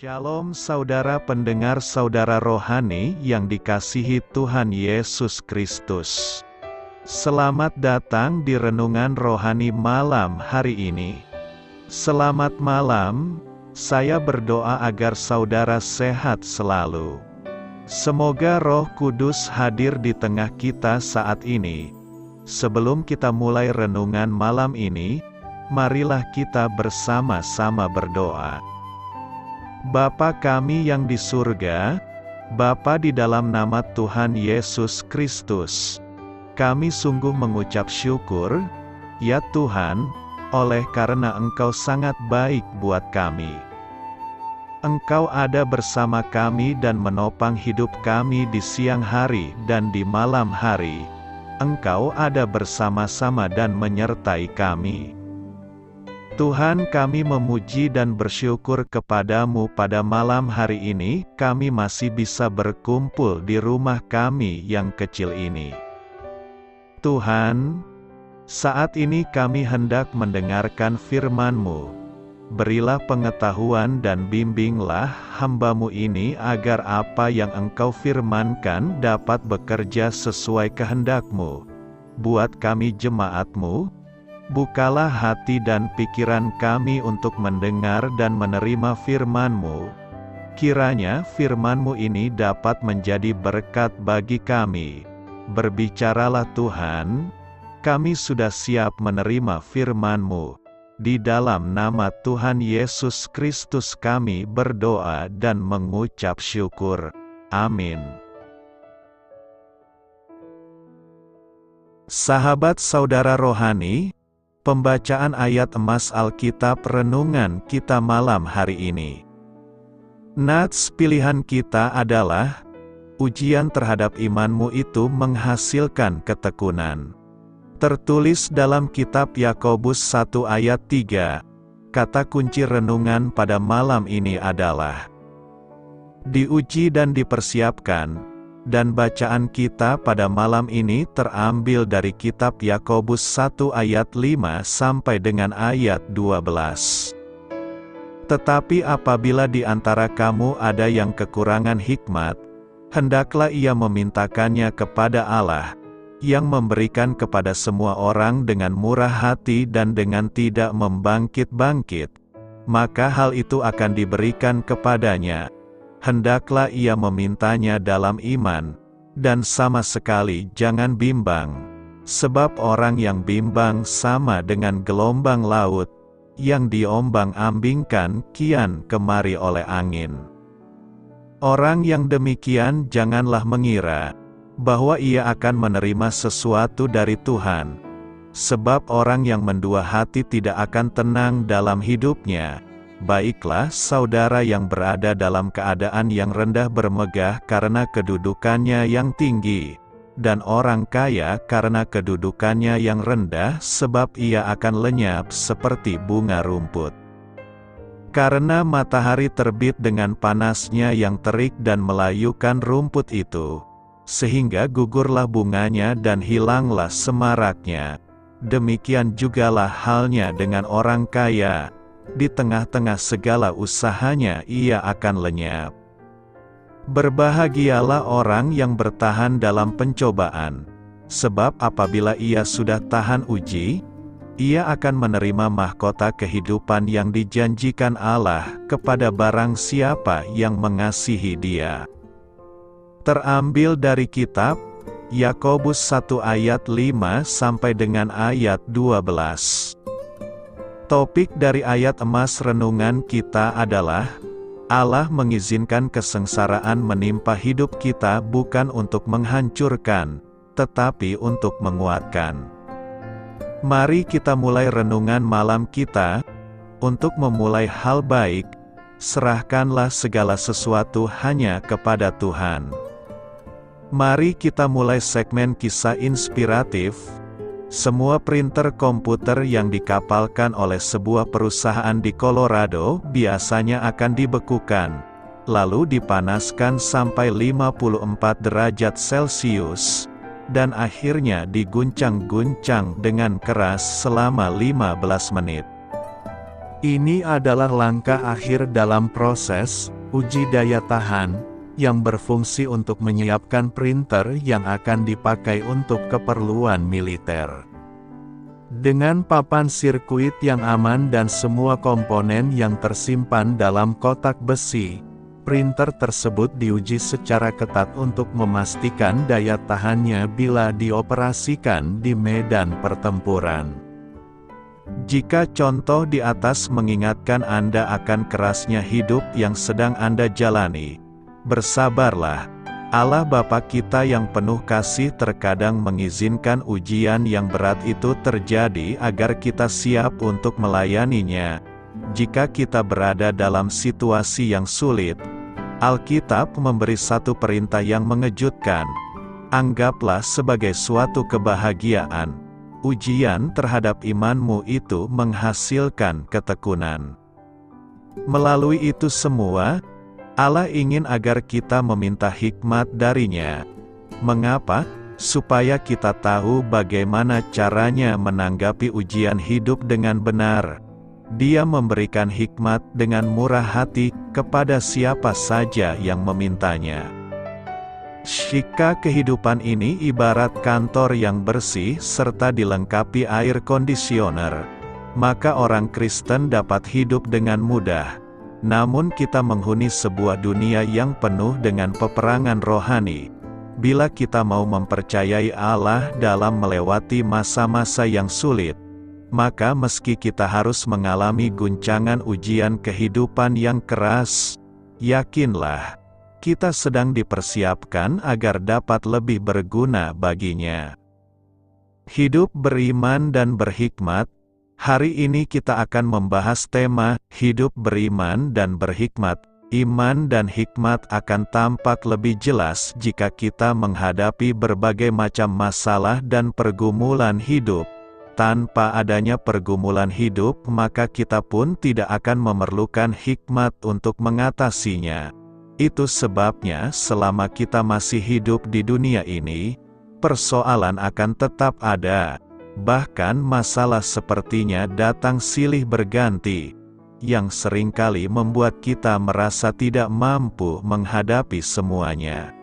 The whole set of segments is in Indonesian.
Shalom saudara pendengar saudara rohani yang dikasihi Tuhan Yesus Kristus. Selamat datang di renungan rohani malam hari ini. Selamat malam, saya berdoa agar saudara sehat selalu. Semoga Roh Kudus hadir di tengah kita saat ini. Sebelum kita mulai renungan malam ini, marilah kita bersama-sama berdoa. Bapa kami yang di surga, Bapa di dalam nama Tuhan Yesus Kristus, kami sungguh mengucap syukur, ya Tuhan, oleh karena Engkau sangat baik buat kami. Engkau ada bersama kami dan menopang hidup kami di siang hari dan di malam hari. Engkau ada bersama-sama dan menyertai kami. Tuhan, kami memuji dan bersyukur kepadamu pada malam hari ini, kami masih bisa berkumpul di rumah kami yang kecil ini. Tuhan, saat ini kami hendak mendengarkan firman-Mu. Berilah pengetahuan dan bimbinglah hamba-Mu ini agar apa yang Engkau firmankan dapat bekerja sesuai kehendak-Mu. Buat kami jemaat-Mu, bukalah hati dan pikiran kami untuk mendengar dan menerima firman-Mu. Kiranya firman-Mu ini dapat menjadi berkat bagi kami. Berbicaralah Tuhan, kami sudah siap menerima firman-Mu. Di dalam nama Tuhan Yesus Kristus kami berdoa dan mengucap syukur. Amin. Sahabat saudara rohani, pembacaan ayat emas Alkitab renungan kita malam hari ini. Nats pilihan kita adalah, ujian terhadap imanmu itu menghasilkan ketekunan. Tertulis dalam kitab Yakobus 1 ayat 3, kata kunci renungan pada malam ini adalah, diuji dan dipersiapkan. Dan bacaan kita pada malam ini terambil dari kitab Yakobus 1 ayat 5 sampai dengan ayat 12. Tetapi apabila di antara kamu ada yang kekurangan hikmat, hendaklah ia memintakannya kepada Allah, yang memberikan kepada semua orang dengan murah hati dan dengan tidak membangkit-bangkit, maka hal itu akan diberikan kepadanya. Hendaklah ia memintanya dalam iman, dan sama sekali jangan bimbang. Sebab orang yang bimbang sama dengan gelombang laut, yang diombang-ambingkan kian kemari oleh angin. Orang yang demikian janganlah mengira, bahwa ia akan menerima sesuatu dari Tuhan. Sebab orang yang mendua hati tidak akan tenang dalam hidupnya. Baiklah saudara yang berada dalam keadaan yang rendah bermegah karena kedudukannya yang tinggi, dan orang kaya karena kedudukannya yang rendah sebab ia akan lenyap seperti bunga rumput. Karena matahari terbit dengan panasnya yang terik dan melayukan rumput itu, sehingga gugurlah bunganya dan hilanglah semaraknya. Demikian jugalah halnya dengan orang kaya. Di tengah-tengah segala usahanya ia akan lenyap. Berbahagialah orang yang bertahan dalam pencobaan, sebab apabila ia sudah tahan uji, ia akan menerima mahkota kehidupan yang dijanjikan Allah kepada barang siapa yang mengasihi Dia. Terambil dari kitab Yakobus 1 ayat 5 sampai dengan ayat 12. Topik dari ayat emas renungan kita adalah, Allah mengizinkan kesengsaraan menimpa hidup kita bukan untuk menghancurkan, tetapi untuk menguatkan. Mari kita mulai renungan malam kita. Untuk memulai hal baik, serahkanlah segala sesuatu hanya kepada Tuhan. Mari kita mulai segmen kisah inspiratif. Semua printer komputer yang dikapalkan oleh sebuah perusahaan di Colorado biasanya akan dibekukan, lalu dipanaskan sampai 54 derajat Celcius, dan akhirnya diguncang-guncang dengan keras selama 15 menit. Ini adalah langkah akhir dalam proses uji daya tahan yang berfungsi untuk menyiapkan printer yang akan dipakai untuk keperluan militer. Dengan papan sirkuit yang aman dan semua komponen yang tersimpan dalam kotak besi, printer tersebut diuji secara ketat untuk memastikan daya tahannya bila dioperasikan di medan pertempuran. Jika contoh di atas mengingatkan Anda akan kerasnya hidup yang sedang Anda jalani, bersabarlah. Allah Bapa kita yang penuh kasih terkadang mengizinkan ujian yang berat itu terjadi agar kita siap untuk melayaninya. Jika kita berada dalam situasi yang sulit, Alkitab memberi satu perintah yang mengejutkan. Anggaplah sebagai suatu kebahagiaan. Ujian terhadap imanmu itu menghasilkan ketekunan. Melalui itu semua, Allah ingin agar kita meminta hikmat darinya. Mengapa? Supaya kita tahu bagaimana caranya menanggapi ujian hidup dengan benar. Dia memberikan hikmat dengan murah hati kepada siapa saja yang memintanya. Jika kehidupan ini ibarat kantor yang bersih serta dilengkapi air kondisioner, maka orang Kristen dapat hidup dengan mudah. Namun kita menghuni sebuah dunia yang penuh dengan peperangan rohani. Bila kita mau mempercayai Allah dalam melewati masa-masa yang sulit, maka meski kita harus mengalami guncangan ujian kehidupan yang keras, yakinlah, kita sedang dipersiapkan agar dapat lebih berguna baginya. Hidup beriman dan berhikmat. Hari ini kita akan membahas tema, hidup beriman dan berhikmat. Iman dan hikmat akan tampak lebih jelas jika kita menghadapi berbagai macam masalah dan pergumulan hidup. Tanpa adanya pergumulan hidup, maka kita pun tidak akan memerlukan hikmat untuk mengatasinya. Itu sebabnya selama kita masih hidup di dunia ini, persoalan akan tetap ada. Bahkan masalah sepertinya datang silih berganti, yang seringkali membuat kita merasa tidak mampu menghadapi semuanya.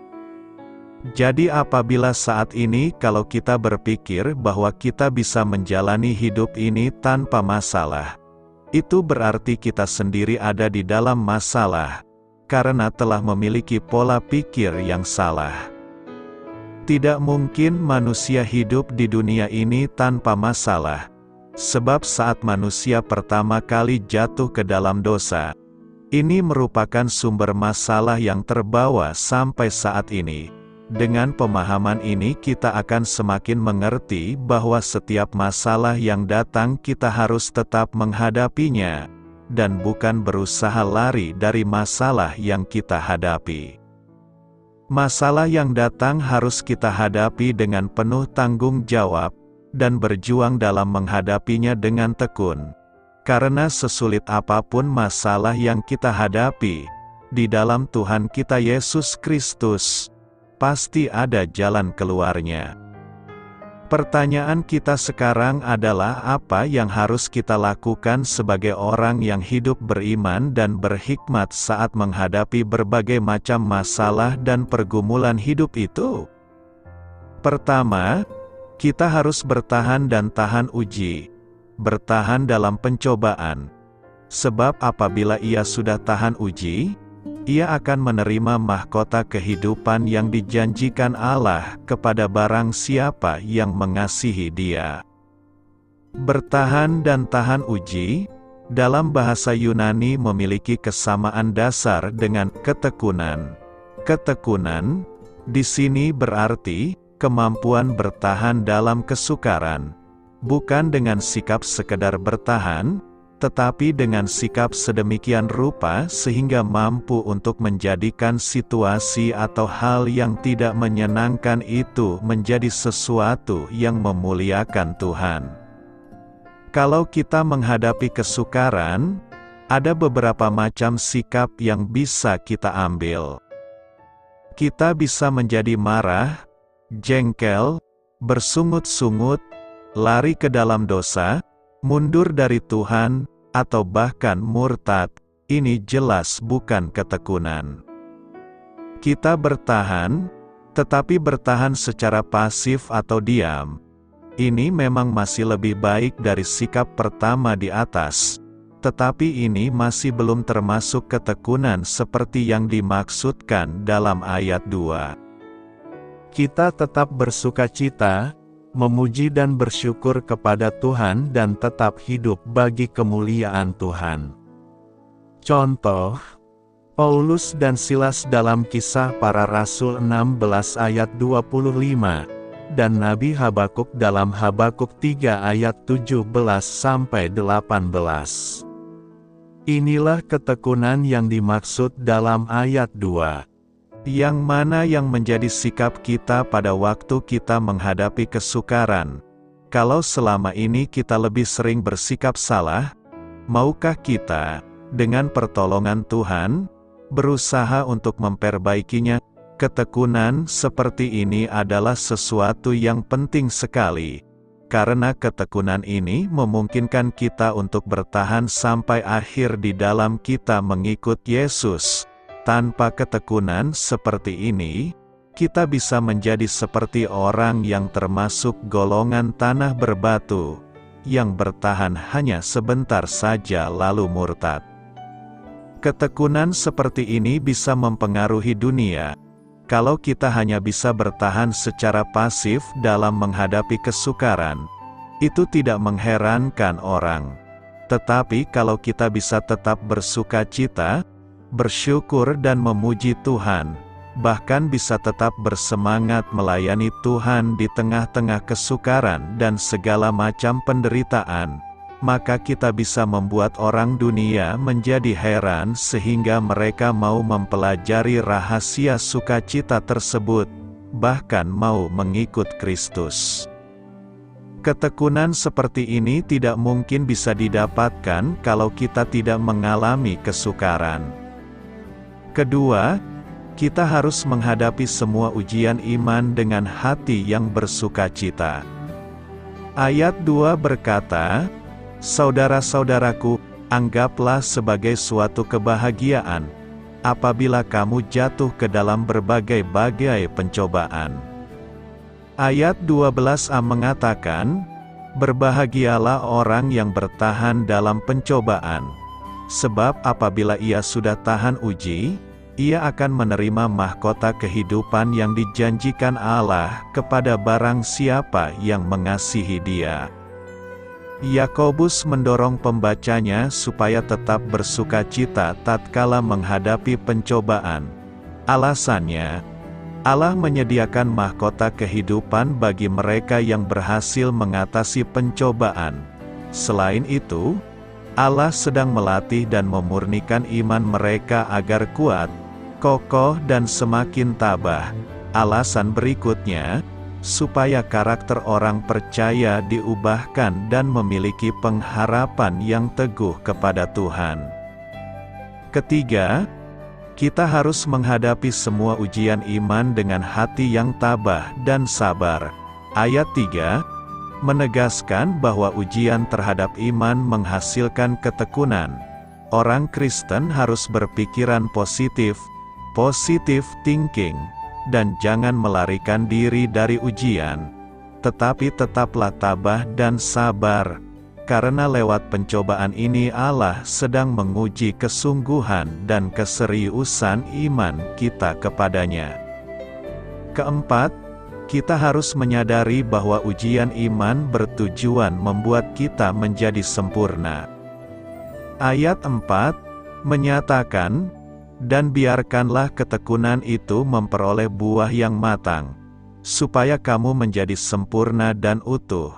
Jadi apabila saat ini kalau kita berpikir bahwa kita bisa menjalani hidup ini tanpa masalah, itu berarti kita sendiri ada di dalam masalah, karena telah memiliki pola pikir yang salah. Tidak mungkin manusia hidup di dunia ini tanpa masalah, sebab saat manusia pertama kali jatuh ke dalam dosa, ini merupakan sumber masalah yang terbawa sampai saat ini. Dengan pemahaman ini kita akan semakin mengerti bahwa setiap masalah yang datang kita harus tetap menghadapinya, dan bukan berusaha lari dari masalah yang kita hadapi. Masalah yang datang harus kita hadapi dengan penuh tanggung jawab, dan berjuang dalam menghadapinya dengan tekun. Karena sesulit apapun masalah yang kita hadapi, di dalam Tuhan kita Yesus Kristus, pasti ada jalan keluarnya. Pertanyaan kita sekarang adalah apa yang harus kita lakukan sebagai orang yang hidup beriman dan berhikmat saat menghadapi berbagai macam masalah dan pergumulan hidup itu? Pertama, kita harus bertahan dan tahan uji. Bertahan dalam pencobaan. Sebab apabila ia sudah tahan uji, ia akan menerima mahkota kehidupan yang dijanjikan Allah kepada barang siapa yang mengasihi Dia. Bertahan dan tahan uji, dalam bahasa Yunani memiliki kesamaan dasar dengan ketekunan. Ketekunan, di sini berarti kemampuan bertahan dalam kesukaran, bukan dengan sikap sekedar bertahan, tetapi dengan sikap sedemikian rupa sehingga mampu untuk menjadikan situasi atau hal yang tidak menyenangkan itu menjadi sesuatu yang memuliakan Tuhan. Kalau kita menghadapi kesukaran, ada beberapa macam sikap yang bisa kita ambil. Kita bisa menjadi marah, jengkel, bersungut-sungut, lari ke dalam dosa, mundur dari Tuhan, atau bahkan murtad, ini jelas bukan ketekunan. Kita bertahan, tetapi bertahan secara pasif atau diam. Ini memang masih lebih baik dari sikap pertama di atas, tetapi ini masih belum termasuk ketekunan seperti yang dimaksudkan dalam ayat 2. Kita tetap bersukacita, memuji dan bersyukur kepada Tuhan dan tetap hidup bagi kemuliaan Tuhan. Contoh, Paulus dan Silas dalam Kisah Para Rasul 16 ayat 25, dan Nabi Habakuk dalam Habakuk 3 ayat 17-18. Inilah ketekunan yang dimaksud dalam ayat 2. Yang mana yang menjadi sikap kita pada waktu kita menghadapi kesukaran? Kalau selama ini kita lebih sering bersikap salah, maukah kita, dengan pertolongan Tuhan, berusaha untuk memperbaikinya? Ketekunan seperti ini adalah sesuatu yang penting sekali, karena ketekunan ini memungkinkan kita untuk bertahan sampai akhir di dalam kita mengikut Yesus. Tanpa ketekunan seperti ini, kita bisa menjadi seperti orang yang termasuk golongan tanah berbatu, yang bertahan hanya sebentar saja lalu murtad. Ketekunan seperti ini bisa mempengaruhi dunia. Kalau kita hanya bisa bertahan secara pasif dalam menghadapi kesukaran, itu tidak mengherankan orang. Tetapi kalau kita bisa tetap bersukacita, bersyukur dan memuji Tuhan, bahkan bisa tetap bersemangat melayani Tuhan di tengah-tengah kesukaran dan segala macam penderitaan, maka kita bisa membuat orang dunia menjadi heran sehingga mereka mau mempelajari rahasia sukacita tersebut, bahkan mau mengikut Kristus. Ketekunan seperti ini tidak mungkin bisa didapatkan kalau kita tidak mengalami kesukaran. Kedua, kita harus menghadapi semua ujian iman dengan hati yang bersukacita. Ayat 2 berkata, "Saudara-saudaraku, anggaplah sebagai suatu kebahagiaan, apabila kamu jatuh ke dalam berbagai-bagai pencobaan." Ayat 12a mengatakan, "Berbahagialah orang yang bertahan dalam pencobaan, sebab apabila ia sudah tahan uji, ia akan menerima mahkota kehidupan yang dijanjikan Allah kepada barang siapa yang mengasihi Dia." Yakobus mendorong pembacanya supaya tetap bersukacita tatkala menghadapi pencobaan. Alasannya, Allah menyediakan mahkota kehidupan bagi mereka yang berhasil mengatasi pencobaan. Selain itu, Allah sedang melatih dan memurnikan iman mereka agar kuat, kokoh dan semakin tabah. Alasan berikutnya, supaya karakter orang percaya diubahkan dan memiliki pengharapan yang teguh kepada Tuhan. Ketiga, kita harus menghadapi semua ujian iman dengan hati yang tabah dan sabar. Ayat 3 menegaskan bahwa ujian terhadap iman menghasilkan ketekunan. Orang Kristen harus berpikiran positif, positive thinking, dan jangan melarikan diri dari ujian, tetapi tetaplah tabah dan sabar, karena lewat pencobaan ini Allah sedang menguji kesungguhan dan keseriusan iman kita kepadanya. Keempat, kita harus menyadari bahwa ujian iman bertujuan membuat kita menjadi sempurna. Ayat 4 menyatakan, "Dan biarkanlah ketekunan itu memperoleh buah yang matang, supaya kamu menjadi sempurna dan utuh."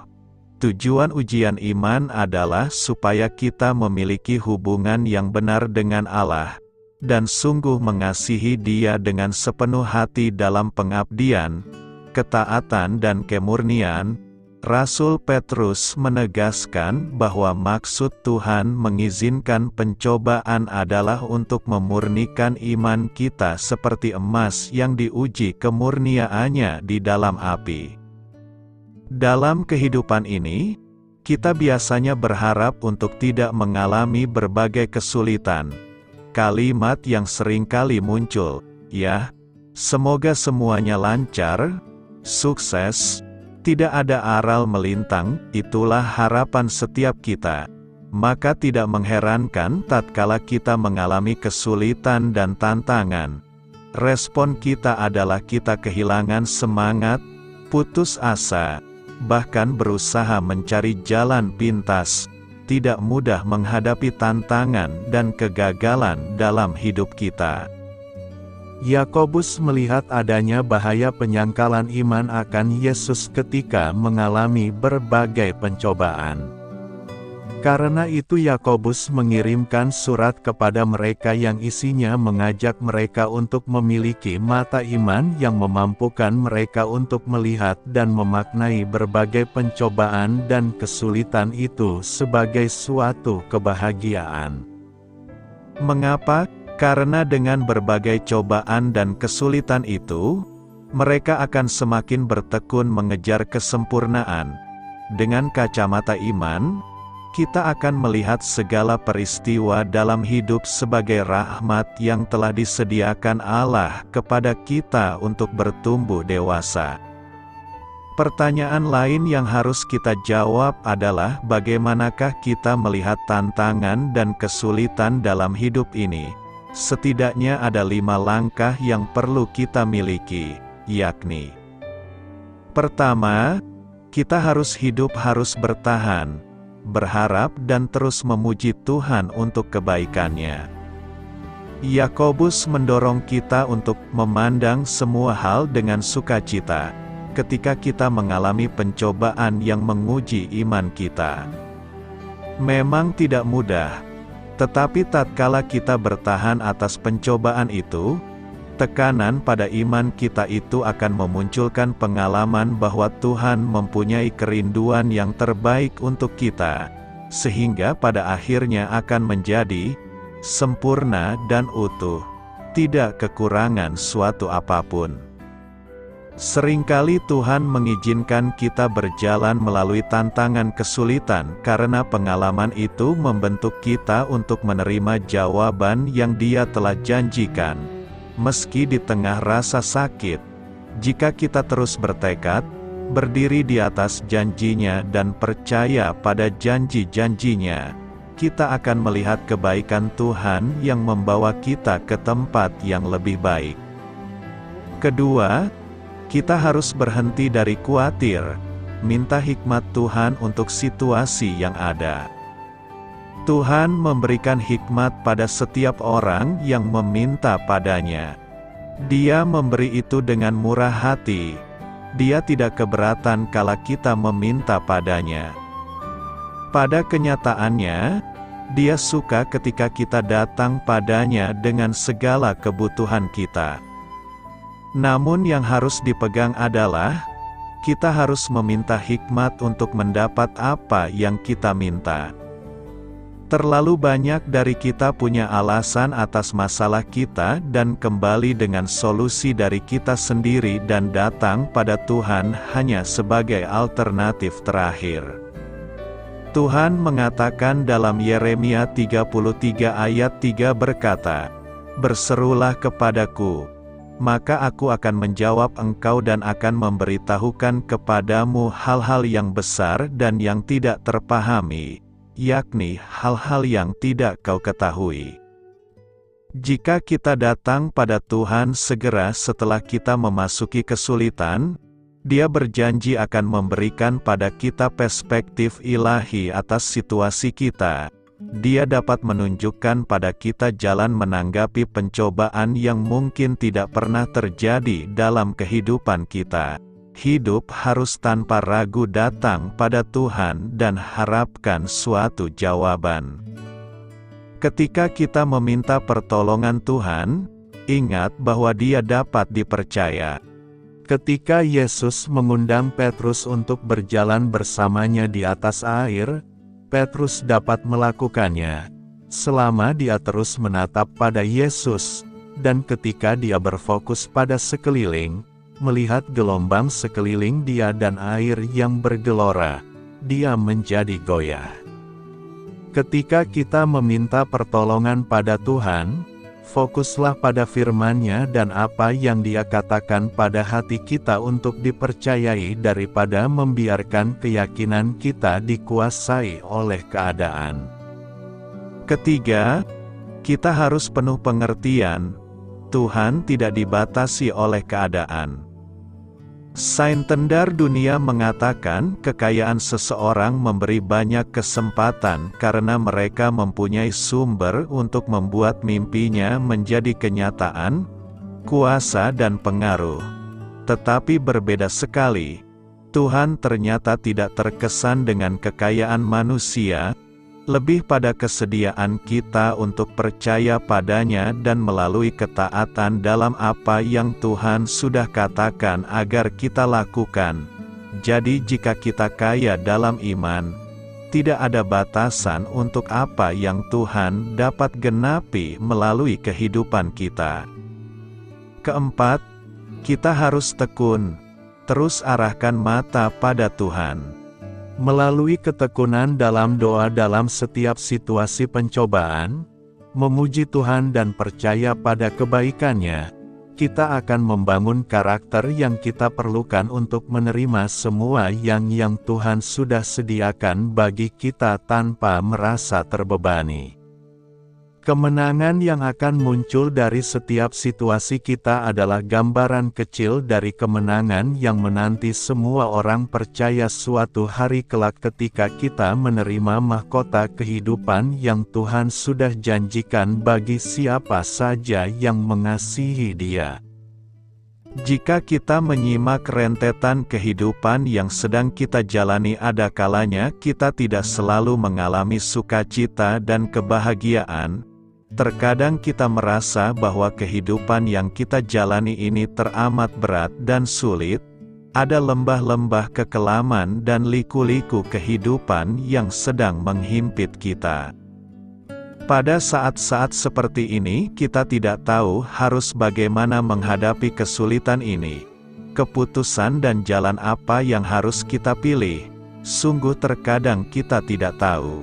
Tujuan ujian iman adalah supaya kita memiliki hubungan yang benar dengan Allah, dan sungguh mengasihi Dia dengan sepenuh hati dalam pengabdian, ketaatan dan kemurnian. Rasul Petrus menegaskan bahwa maksud Tuhan mengizinkan pencobaan adalah untuk memurnikan iman kita seperti emas yang diuji kemurniaannya di dalam api. Dalam kehidupan ini, Kita biasanya berharap untuk tidak mengalami berbagai kesulitan. Kalimat yang sering kali muncul, "Ya, semoga semuanya lancar, sukses, tidak ada aral melintang," itulah harapan setiap kita. Maka tidak mengherankan tatkala kita mengalami kesulitan dan tantangan. Respon kita adalah kita kehilangan semangat, putus asa, bahkan berusaha mencari jalan pintas, tidak mudah menghadapi tantangan dan kegagalan dalam hidup kita. Yakobus melihat adanya bahaya penyangkalan iman akan Yesus ketika mengalami berbagai pencobaan. Karena itu Yakobus mengirimkan surat kepada mereka yang isinya mengajak mereka untuk memiliki mata iman yang memampukan mereka untuk melihat dan memaknai berbagai pencobaan dan kesulitan itu sebagai suatu kebahagiaan. Mengapa? Karena dengan berbagai cobaan dan kesulitan itu, mereka akan semakin bertekun mengejar kesempurnaan. Dengan kacamata iman, kita akan melihat segala peristiwa dalam hidup sebagai rahmat yang telah disediakan Allah kepada kita untuk bertumbuh dewasa. Pertanyaan lain yang harus kita jawab adalah bagaimanakah kita melihat tantangan dan kesulitan dalam hidup ini? Setidaknya ada 5 langkah yang perlu kita miliki, yakni: pertama, kita harus bertahan, berharap dan terus memuji Tuhan untuk kebaikannya. Yakobus mendorong kita untuk memandang semua hal dengan sukacita, ketika kita mengalami pencobaan yang menguji iman kita. Memang tidak mudah, tetapi tatkala kita bertahan atas pencobaan itu, tekanan pada iman kita itu akan memunculkan pengalaman bahwa Tuhan mempunyai kerinduan yang terbaik untuk kita, sehingga pada akhirnya akan menjadi sempurna dan utuh, tidak kekurangan suatu apapun. Seringkali Tuhan mengizinkan kita berjalan melalui tantangan kesulitan karena pengalaman itu membentuk kita untuk menerima jawaban yang Dia telah janjikan. Meski di tengah rasa sakit, jika kita terus bertekad, berdiri di atas janjinya dan percaya pada janji-janjinya, kita akan melihat kebaikan Tuhan yang membawa kita ke tempat yang lebih baik. Kedua, kita harus berhenti dari khawatir, minta hikmat Tuhan untuk situasi yang ada. Tuhan memberikan hikmat pada setiap orang yang meminta padanya. Dia memberi itu dengan murah hati. Dia tidak keberatan kala kita meminta padanya. Pada kenyataannya, Dia suka ketika kita datang padanya dengan segala kebutuhan kita. Namun yang harus dipegang adalah, kita harus meminta hikmat untuk mendapat apa yang kita minta. Terlalu banyak dari kita punya alasan atas masalah kita dan kembali dengan solusi dari kita sendiri dan datang pada Tuhan hanya sebagai alternatif terakhir. Tuhan mengatakan dalam Yeremia 33 ayat 3 berkata, "Berserulah kepadaku, maka aku akan menjawab engkau dan akan memberitahukan kepadamu hal-hal yang besar dan yang tidak terpahami, yakni hal-hal yang tidak kau ketahui." Jika kita datang pada Tuhan segera setelah kita memasuki kesulitan, Dia berjanji akan memberikan pada kita perspektif ilahi atas situasi kita. Dia dapat menunjukkan pada kita jalan menanggapi pencobaan yang mungkin tidak pernah terjadi dalam kehidupan kita. Hidup harus tanpa ragu datang pada Tuhan dan harapkan suatu jawaban. Ketika kita meminta pertolongan Tuhan, ingat bahwa Dia dapat dipercaya. Ketika Yesus mengundang Petrus untuk berjalan bersamanya di atas air, Petrus dapat melakukannya, selama dia terus menatap pada Yesus, dan ketika dia berfokus pada sekeliling, melihat gelombang sekeliling dia dan air yang bergelora. dia menjadi goyah. Ketika kita meminta pertolongan pada Tuhan, fokuslah pada firman-Nya dan apa yang Dia katakan pada hati kita untuk dipercayai daripada membiarkan keyakinan kita dikuasai oleh keadaan. Ketiga, kita harus penuh pengertian, Tuhan tidak dibatasi oleh keadaan. Sains tendar dunia mengatakan kekayaan seseorang memberi banyak kesempatan karena mereka mempunyai sumber untuk membuat mimpinya menjadi kenyataan, kuasa dan pengaruh. Tetapi berbeda sekali, Tuhan ternyata tidak terkesan dengan kekayaan manusia, lebih pada kesediaan kita untuk percaya padanya dan melalui ketaatan dalam apa yang Tuhan sudah katakan agar kita lakukan. Jadi jika kita kaya dalam iman, tidak ada batasan untuk apa yang Tuhan dapat genapi melalui kehidupan kita. Keempat, kita harus tekun, terus arahkan mata pada Tuhan. Melalui ketekunan dalam doa dalam setiap situasi pencobaan, memuji Tuhan dan percaya pada kebaikan-Nya, kita akan membangun karakter yang kita perlukan untuk menerima semua yang Tuhan sudah sediakan bagi kita tanpa merasa terbebani. Kemenangan yang akan muncul dari setiap situasi kita adalah gambaran kecil dari kemenangan yang menanti semua orang percaya suatu hari kelak ketika kita menerima mahkota kehidupan yang Tuhan sudah janjikan bagi siapa saja yang mengasihi Dia. Jika kita menyimak rentetan kehidupan yang sedang kita jalani, ada kalanya kita tidak selalu mengalami sukacita dan kebahagiaan. Terkadang kita merasa bahwa kehidupan yang kita jalani ini teramat berat dan sulit. Ada lembah-lembah kekelaman dan liku-liku kehidupan yang sedang menghimpit kita. Pada saat-saat seperti ini, kita tidak tahu harus bagaimana menghadapi kesulitan ini. Keputusan dan jalan apa yang harus kita pilih, sungguh terkadang kita tidak tahu.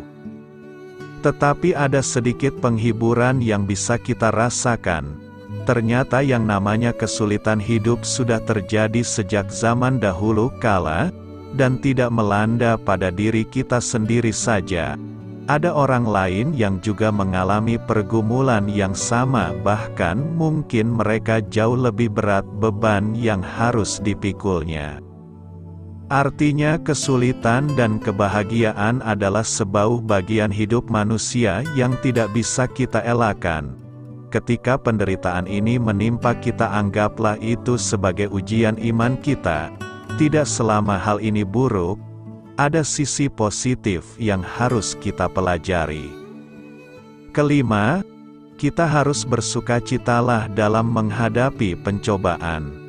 Tetapi ada sedikit penghiburan yang bisa kita rasakan. Ternyata yang namanya kesulitan hidup sudah terjadi sejak zaman dahulu kala, dan tidak melanda pada diri kita sendiri saja. Ada orang lain yang juga mengalami pergumulan yang sama, bahkan mungkin mereka jauh lebih berat beban yang harus dipikulnya. Artinya kesulitan dan kebahagiaan adalah sebuah bagian hidup manusia yang tidak bisa kita elakkan. Ketika penderitaan ini menimpa kita, anggaplah itu sebagai ujian iman kita. Tidak selama hal ini buruk, ada sisi positif yang harus kita pelajari. Kelima, kita harus bersukacitalah dalam menghadapi pencobaan.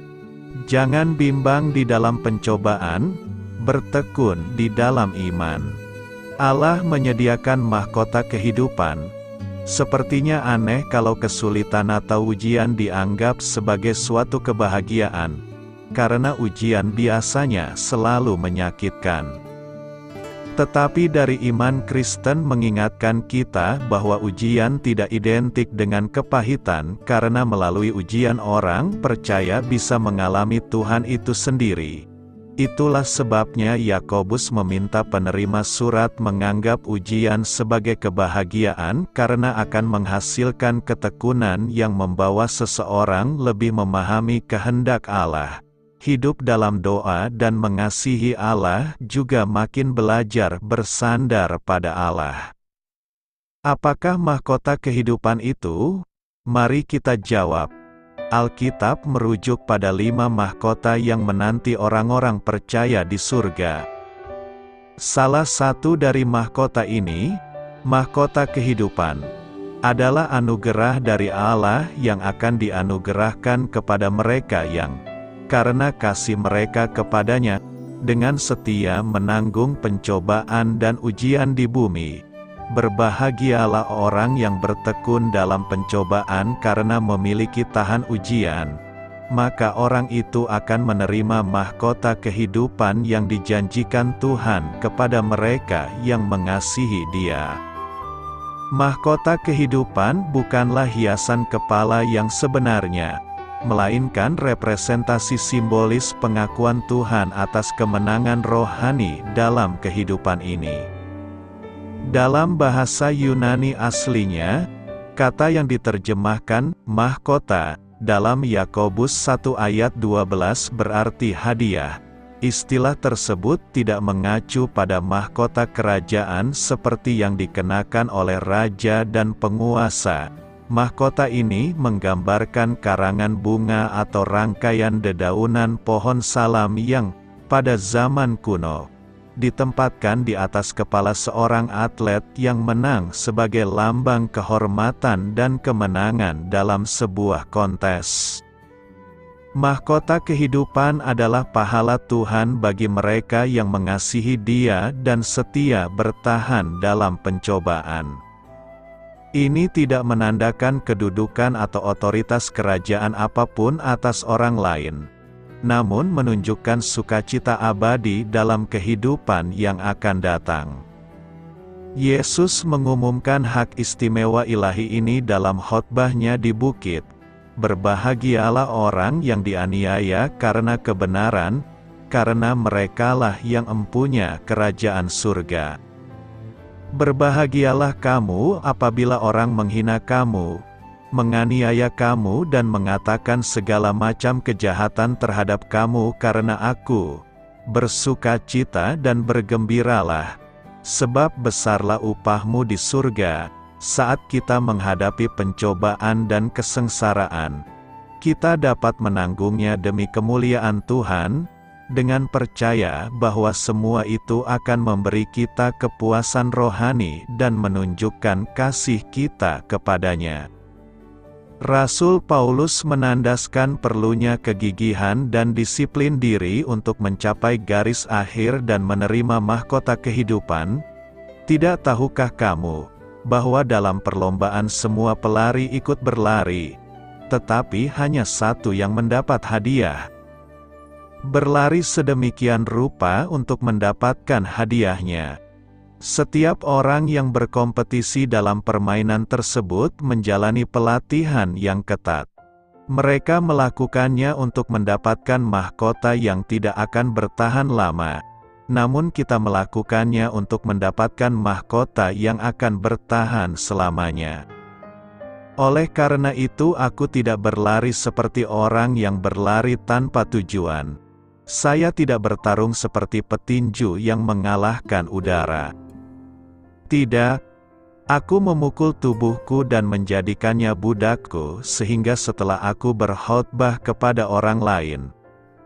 Jangan bimbang di dalam pencobaan, bertekun di dalam iman. Allah menyediakan mahkota kehidupan. Sepertinya aneh kalau kesulitan atau ujian dianggap sebagai suatu kebahagiaan, karena ujian biasanya selalu menyakitkan. Tetapi dari iman Kristen mengingatkan kita bahwa ujian tidak identik dengan kepahitan, karena melalui ujian orang percaya bisa mengalami Tuhan itu sendiri. Itulah sebabnya Yakobus meminta penerima surat menganggap ujian sebagai kebahagiaan, karena akan menghasilkan ketekunan yang membawa seseorang lebih memahami kehendak Allah. Hidup dalam doa dan mengasihi Allah juga makin belajar bersandar pada Allah. Apakah mahkota kehidupan itu? Mari kita jawab. Alkitab merujuk pada 5 mahkota yang menanti orang-orang percaya di surga. Salah satu dari mahkota ini, mahkota kehidupan, adalah anugerah dari Allah yang akan dianugerahkan kepada mereka yang karena kasih mereka kepadanya, dengan setia menanggung pencobaan dan ujian di bumi. Berbahagialah orang yang bertekun dalam pencobaan karena memiliki tahan ujian. maka orang itu akan menerima mahkota kehidupan yang dijanjikan Tuhan kepada mereka yang mengasihi Dia. Mahkota kehidupan bukanlah hiasan kepala yang sebenarnya, melainkan representasi simbolis pengakuan Tuhan atas kemenangan rohani dalam kehidupan ini. Dalam bahasa Yunani aslinya, kata yang diterjemahkan mahkota dalam Yakobus 1 ayat 12 berarti hadiah. Istilah tersebut tidak mengacu pada mahkota kerajaan seperti yang dikenakan oleh raja dan penguasa. Mahkota ini menggambarkan karangan bunga atau rangkaian dedaunan pohon salam yang, pada zaman kuno, ditempatkan di atas kepala seorang atlet yang menang sebagai lambang kehormatan dan kemenangan dalam sebuah kontes. Mahkota kehidupan adalah pahala Tuhan bagi mereka yang mengasihi Dia dan setia bertahan dalam pencobaan. Ini tidak menandakan kedudukan atau otoritas kerajaan apapun atas orang lain, namun menunjukkan sukacita abadi dalam kehidupan yang akan datang. Yesus mengumumkan hak istimewa ilahi ini dalam khotbahnya di bukit. Berbahagialah orang yang dianiaya karena kebenaran, karena merekalah yang empunya kerajaan surga. Berbahagialah kamu apabila orang menghina kamu, menganiaya kamu dan mengatakan segala macam kejahatan terhadap kamu karena Aku. Bersukacita dan bergembiralah, sebab besarlah upahmu di surga. Saat kita menghadapi pencobaan dan kesengsaraan, kita dapat menanggungnya demi kemuliaan Tuhan, dengan percaya bahwa semua itu akan memberi kita kepuasan rohani dan menunjukkan kasih kita kepadanya. Rasul Paulus menandaskan perlunya kegigihan dan disiplin diri untuk mencapai garis akhir dan menerima mahkota kehidupan. Tidak tahukah kamu bahwa dalam perlombaan semua pelari ikut berlari, tetapi hanya satu yang mendapat hadiah? Berlari sedemikian rupa untuk mendapatkan hadiahnya. Setiap orang yang berkompetisi dalam permainan tersebut menjalani pelatihan yang ketat. Mereka melakukannya untuk mendapatkan mahkota yang tidak akan bertahan lama. Namun kita melakukannya untuk mendapatkan mahkota yang akan bertahan selamanya. Oleh karena itu aku tidak berlari seperti orang yang berlari tanpa tujuan. Saya tidak bertarung seperti petinju yang mengalahkan udara. Tidak, aku memukul tubuhku dan menjadikannya budakku sehingga setelah aku berkhotbah kepada orang lain,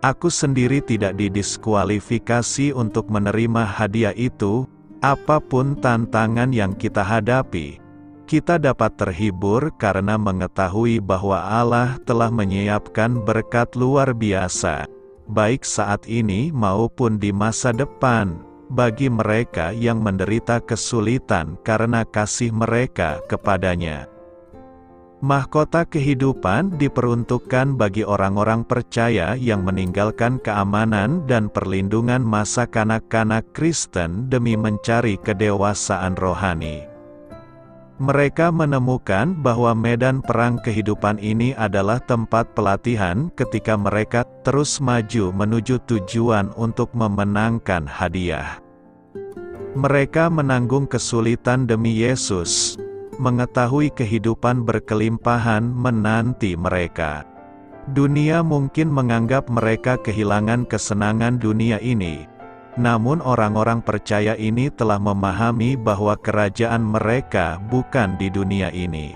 aku sendiri tidak didiskualifikasi untuk menerima hadiah itu. Apapun tantangan yang kita hadapi, kita dapat terhibur karena mengetahui bahwa Allah telah menyiapkan berkat luar biasa, baik saat ini maupun di masa depan, bagi mereka yang menderita kesulitan karena kasih mereka kepadanya. Mahkota kehidupan diperuntukkan bagi orang-orang percaya yang meninggalkan keamanan dan perlindungan masa kanak-kanak Kristen demi mencari kedewasaan rohani. Mereka menemukan bahwa medan perang kehidupan ini adalah tempat pelatihan ketika mereka terus maju menuju tujuan untuk memenangkan hadiah. Mereka menanggung kesulitan demi Yesus, mengetahui kehidupan berkelimpahan menanti mereka. Dunia mungkin menganggap mereka kehilangan kesenangan dunia ini, namun orang-orang percaya ini telah memahami bahwa kerajaan mereka bukan di dunia ini.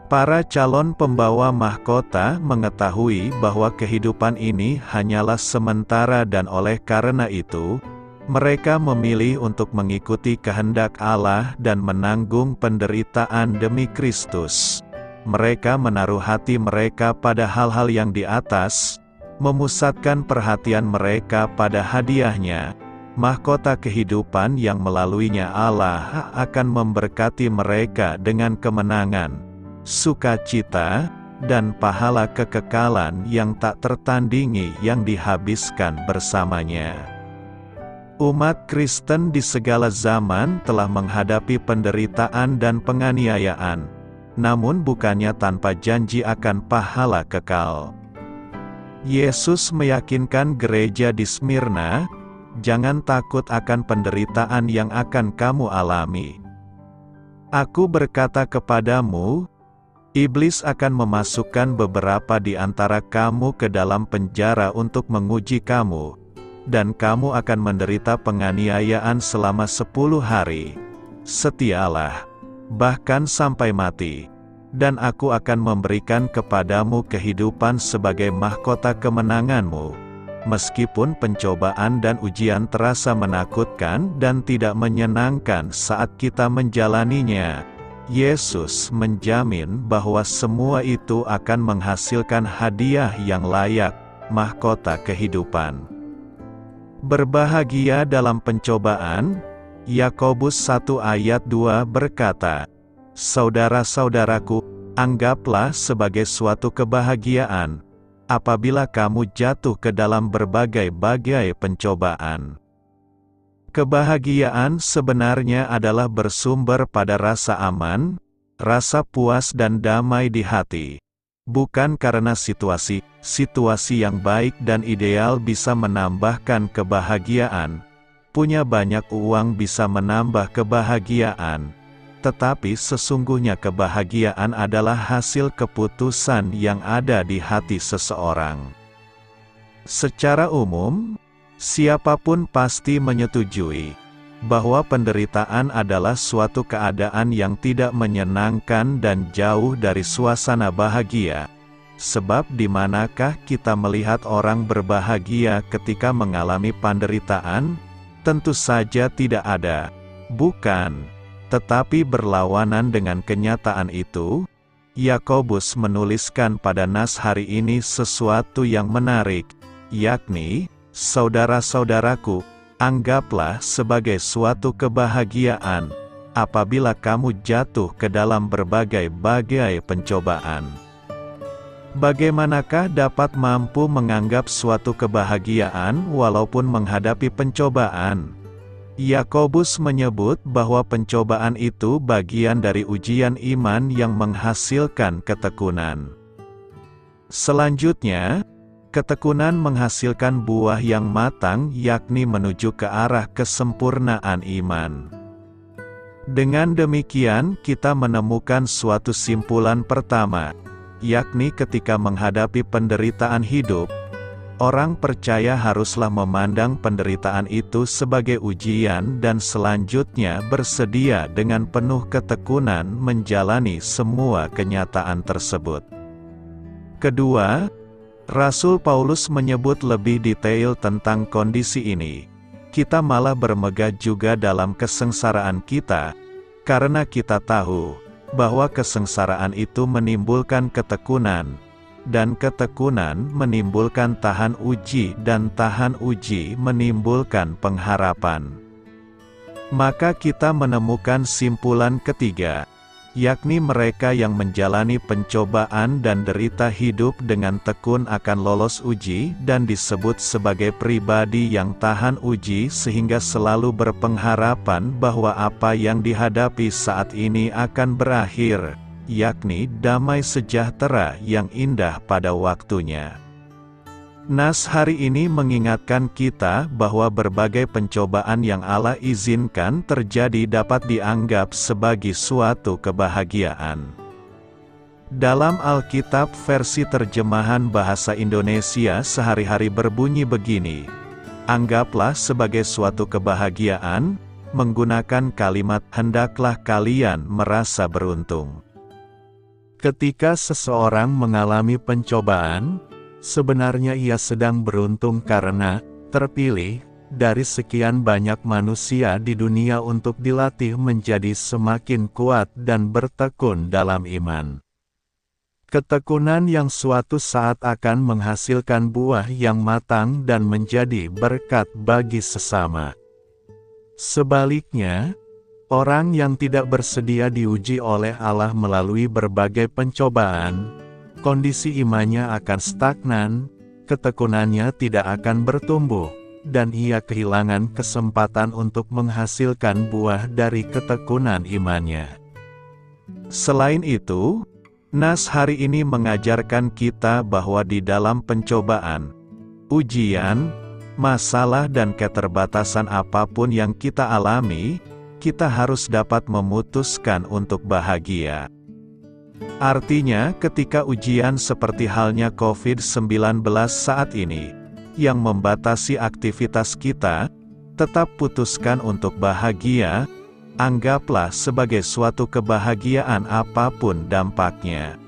Para calon pembawa mahkota mengetahui bahwa kehidupan ini hanyalah sementara dan oleh karena itu, mereka memilih untuk mengikuti kehendak Allah dan menanggung penderitaan demi Kristus. Mereka menaruh hati mereka pada hal-hal yang di atas, memusatkan perhatian mereka pada hadiahnya, mahkota kehidupan yang melaluinya Allah akan memberkati mereka dengan kemenangan, sukacita, dan pahala kekekalan yang tak tertandingi yang dihabiskan bersamanya. Umat Kristen di segala zaman telah menghadapi penderitaan dan penganiayaan, namun bukannya tanpa janji akan pahala kekal. Yesus meyakinkan gereja di Smyrna, "Jangan takut akan penderitaan yang akan kamu alami. Aku berkata kepadamu, iblis akan memasukkan beberapa di antara kamu ke dalam penjara untuk menguji kamu, dan kamu akan menderita penganiayaan selama 10 hari. Setialah, bahkan sampai mati, dan aku akan memberikan kepadamu kehidupan sebagai mahkota kemenanganmu." Meskipun pencobaan dan ujian terasa menakutkan dan tidak menyenangkan saat kita menjalaninya, Yesus menjamin bahwa semua itu akan menghasilkan hadiah yang layak, mahkota kehidupan. Berbahagia dalam pencobaan. Yakobus 1 ayat 2 berkata, "Saudara-saudaraku, anggaplah sebagai suatu kebahagiaan apabila kamu jatuh ke dalam berbagai-bagai pencobaan." Kebahagiaan sebenarnya adalah bersumber pada rasa aman, rasa puas dan damai di hati. Bukan karena situasi yang baik dan ideal bisa menambahkan kebahagiaan, punya banyak uang bisa menambah kebahagiaan, tetapi sesungguhnya kebahagiaan adalah hasil keputusan yang ada di hati seseorang. Secara umum, siapapun pasti menyetujui bahwa penderitaan adalah suatu keadaan yang tidak menyenangkan dan jauh dari suasana bahagia. Sebab di manakah kita melihat orang berbahagia ketika mengalami penderitaan? Tentu saja tidak ada. Bukan. Tetapi berlawanan dengan kenyataan itu, Yakobus menuliskan pada nas hari ini sesuatu yang menarik, yakni, "Saudara-saudaraku, anggaplah sebagai suatu kebahagiaan apabila kamu jatuh ke dalam berbagai-bagai pencobaan." Bagaimanakah dapat mampu menganggap suatu kebahagiaan walaupun menghadapi pencobaan? Yakobus menyebut bahwa pencobaan itu bagian dari ujian iman yang menghasilkan ketekunan. Selanjutnya, ketekunan menghasilkan buah yang matang, yakni menuju ke arah kesempurnaan iman. Dengan demikian, kita menemukan suatu simpulan pertama, yakni ketika menghadapi penderitaan hidup, orang percaya haruslah memandang penderitaan itu sebagai ujian dan selanjutnya bersedia dengan penuh ketekunan menjalani semua kenyataan tersebut. Kedua, Rasul Paulus menyebut lebih detail tentang kondisi ini. Kita malah bermegah juga dalam kesengsaraan kita, karena kita tahu bahwa kesengsaraan itu menimbulkan ketekunan, dan ketekunan menimbulkan tahan uji, dan tahan uji menimbulkan pengharapan. Maka kita menemukan simpulan ketiga, yakni mereka yang menjalani pencobaan dan derita hidup dengan tekun akan lolos uji dan disebut sebagai pribadi yang tahan uji sehingga selalu berpengharapan bahwa apa yang dihadapi saat ini akan berakhir, yakni damai sejahtera yang indah pada waktunya. Nas hari ini mengingatkan kita bahwa berbagai pencobaan yang Allah izinkan terjadi dapat dianggap sebagai suatu kebahagiaan. Dalam Alkitab versi terjemahan bahasa Indonesia sehari-hari berbunyi begini, "Anggaplah sebagai suatu kebahagiaan," menggunakan kalimat, "hendaklah kalian merasa beruntung." Ketika seseorang mengalami pencobaan, sebenarnya ia sedang beruntung karena terpilih dari sekian banyak manusia di dunia untuk dilatih menjadi semakin kuat dan bertekun dalam iman. Ketekunan yang suatu saat akan menghasilkan buah yang matang dan menjadi berkat bagi sesama. Sebaliknya, orang yang tidak bersedia diuji oleh Allah melalui berbagai pencobaan, kondisi imannya akan stagnan, ketekunannya tidak akan bertumbuh, dan ia kehilangan kesempatan untuk menghasilkan buah dari ketekunan imannya. Selain itu, nas hari ini mengajarkan kita bahwa di dalam pencobaan, ujian, masalah dan keterbatasan apapun yang kita alami, kita harus dapat memutuskan untuk bahagia. Artinya, ketika ujian seperti halnya COVID-19 saat ini, yang membatasi aktivitas kita, tetap putuskan untuk bahagia, anggaplah sebagai suatu kebahagiaan apapun dampaknya.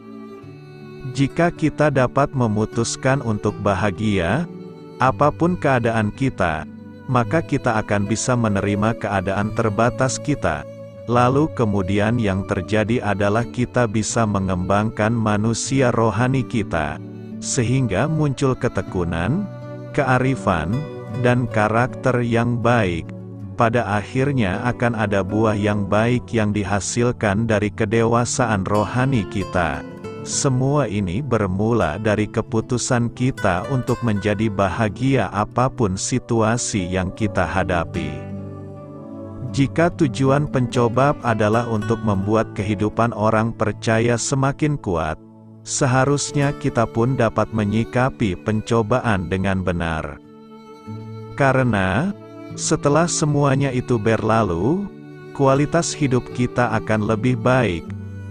Jika kita dapat memutuskan untuk bahagia, apapun keadaan kita, maka kita akan bisa menerima keadaan terbatas kita. Lalu kemudian yang terjadi adalah kita bisa mengembangkan manusia rohani kita, sehingga muncul ketekunan, kearifan, dan karakter yang baik. Pada akhirnya akan ada buah yang baik yang dihasilkan dari kedewasaan rohani kita. Semua ini bermula dari keputusan kita untuk menjadi bahagia apapun situasi yang kita hadapi. Jika tujuan pencoba adalah untuk membuat kehidupan orang percaya semakin kuat, seharusnya kita pun dapat menyikapi pencobaan dengan benar. Karena, setelah semuanya itu berlalu, kualitas hidup kita akan lebih baik.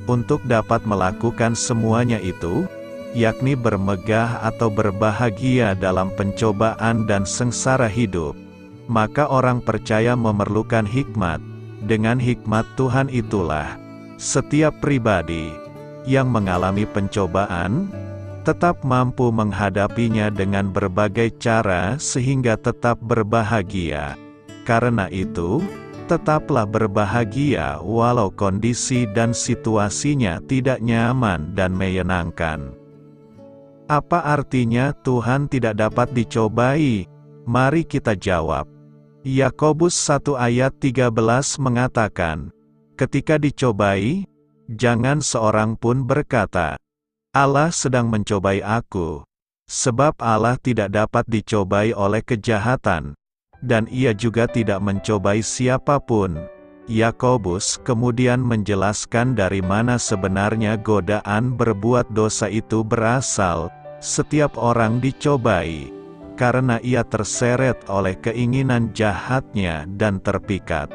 Untuk dapat melakukan semuanya itu, yakni bermegah atau berbahagia dalam pencobaan dan sengsara hidup, maka orang percaya memerlukan hikmat. Dengan hikmat Tuhan itulah, setiap pribadi yang mengalami pencobaan, tetap mampu menghadapinya dengan berbagai cara sehingga tetap berbahagia. Karena itu, tetaplah berbahagia walau kondisi dan situasinya tidak nyaman dan menyenangkan. Apa artinya Tuhan tidak dapat dicobai? Mari kita jawab. Yakobus 1 ayat 13 mengatakan, ketika dicobai, jangan seorang pun berkata, Allah sedang mencobai aku. Sebab Allah tidak dapat dicobai oleh kejahatan, dan ia juga tidak mencobai siapapun. Yakobus kemudian menjelaskan dari mana sebenarnya godaan berbuat dosa itu berasal. Setiap orang dicobai, karena ia terseret oleh keinginan jahatnya dan terpikat.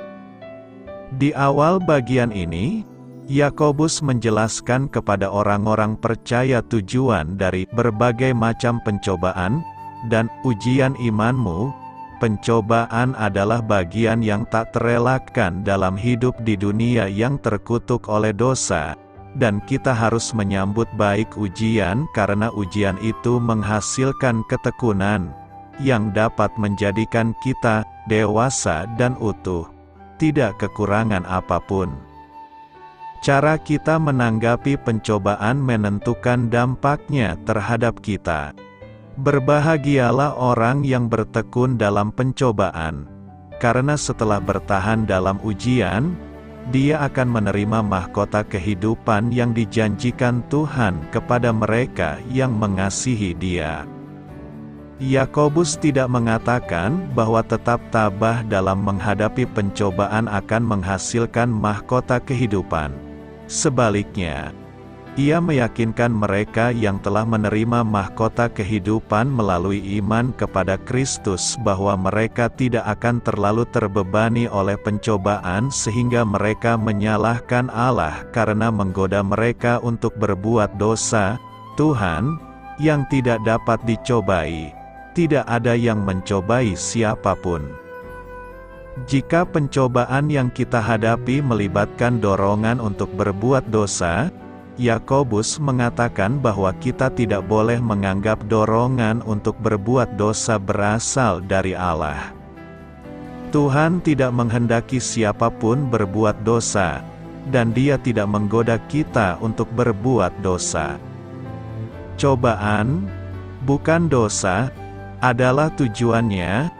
Di awal bagian ini, Yakobus menjelaskan kepada orang-orang percaya tujuan dari berbagai macam pencobaan dan ujian imanmu. Pencobaan adalah bagian yang tak terelakkan dalam hidup di dunia yang terkutuk oleh dosa, dan kita harus menyambut baik ujian karena ujian itu menghasilkan ketekunan yang dapat menjadikan kita dewasa dan utuh, tidak kekurangan apapun. Cara kita menanggapi pencobaan menentukan dampaknya terhadap kita. Berbahagialah orang yang bertekun dalam pencobaan, karena setelah bertahan dalam ujian, dia akan menerima mahkota kehidupan yang dijanjikan Tuhan kepada mereka yang mengasihi Dia. Yakobus tidak mengatakan bahwa tetap tabah dalam menghadapi pencobaan akan menghasilkan mahkota kehidupan. Sebaliknya, ia meyakinkan mereka yang telah menerima mahkota kehidupan melalui iman kepada Kristus bahwa mereka tidak akan terlalu terbebani oleh pencobaan sehingga mereka menyalahkan Allah karena menggoda mereka untuk berbuat dosa. Tuhan, yang tidak dapat dicobai, tidak ada yang mencobai siapapun. Jika pencobaan yang kita hadapi melibatkan dorongan untuk berbuat dosa, Yakobus mengatakan bahwa kita tidak boleh menganggap dorongan untuk berbuat dosa berasal dari Allah. Tuhan tidak menghendaki siapapun berbuat dosa, dan Dia tidak menggoda kita untuk berbuat dosa. Cobaan, bukan dosa, adalah tujuannya.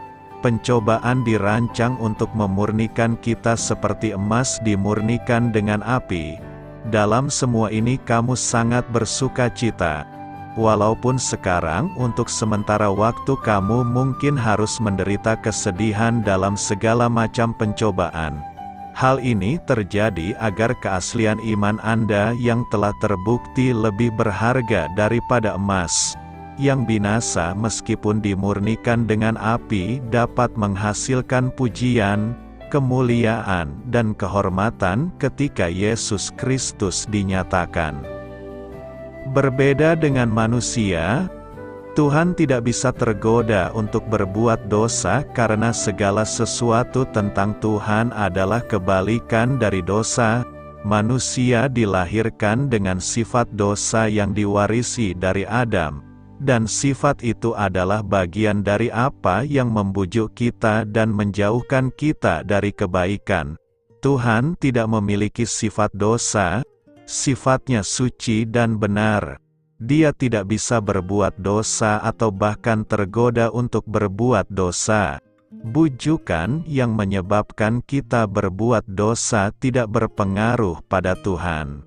Pencobaan dirancang untuk memurnikan kita seperti emas dimurnikan dengan api. Dalam semua ini kamu sangat bersukacita. Walaupun sekarang untuk sementara waktu kamu mungkin harus menderita kesedihan dalam segala macam pencobaan. Hal ini terjadi agar keaslian iman Anda yang telah terbukti lebih berharga daripada emas, yang binasa meskipun dimurnikan dengan api dapat menghasilkan pujian, kemuliaan, dan kehormatan ketika Yesus Kristus dinyatakan. Berbeda dengan manusia, Tuhan tidak bisa tergoda untuk berbuat dosa karena segala sesuatu tentang Tuhan adalah kebalikan dari dosa. Manusia dilahirkan dengan sifat dosa yang diwarisi dari Adam, dan sifat itu adalah bagian dari apa yang membujuk kita dan menjauhkan kita dari kebaikan. Tuhan tidak memiliki sifat dosa, sifatnya suci dan benar. Dia tidak bisa berbuat dosa atau bahkan tergoda untuk berbuat dosa. Bujukan yang menyebabkan kita berbuat dosa tidak berpengaruh pada Tuhan.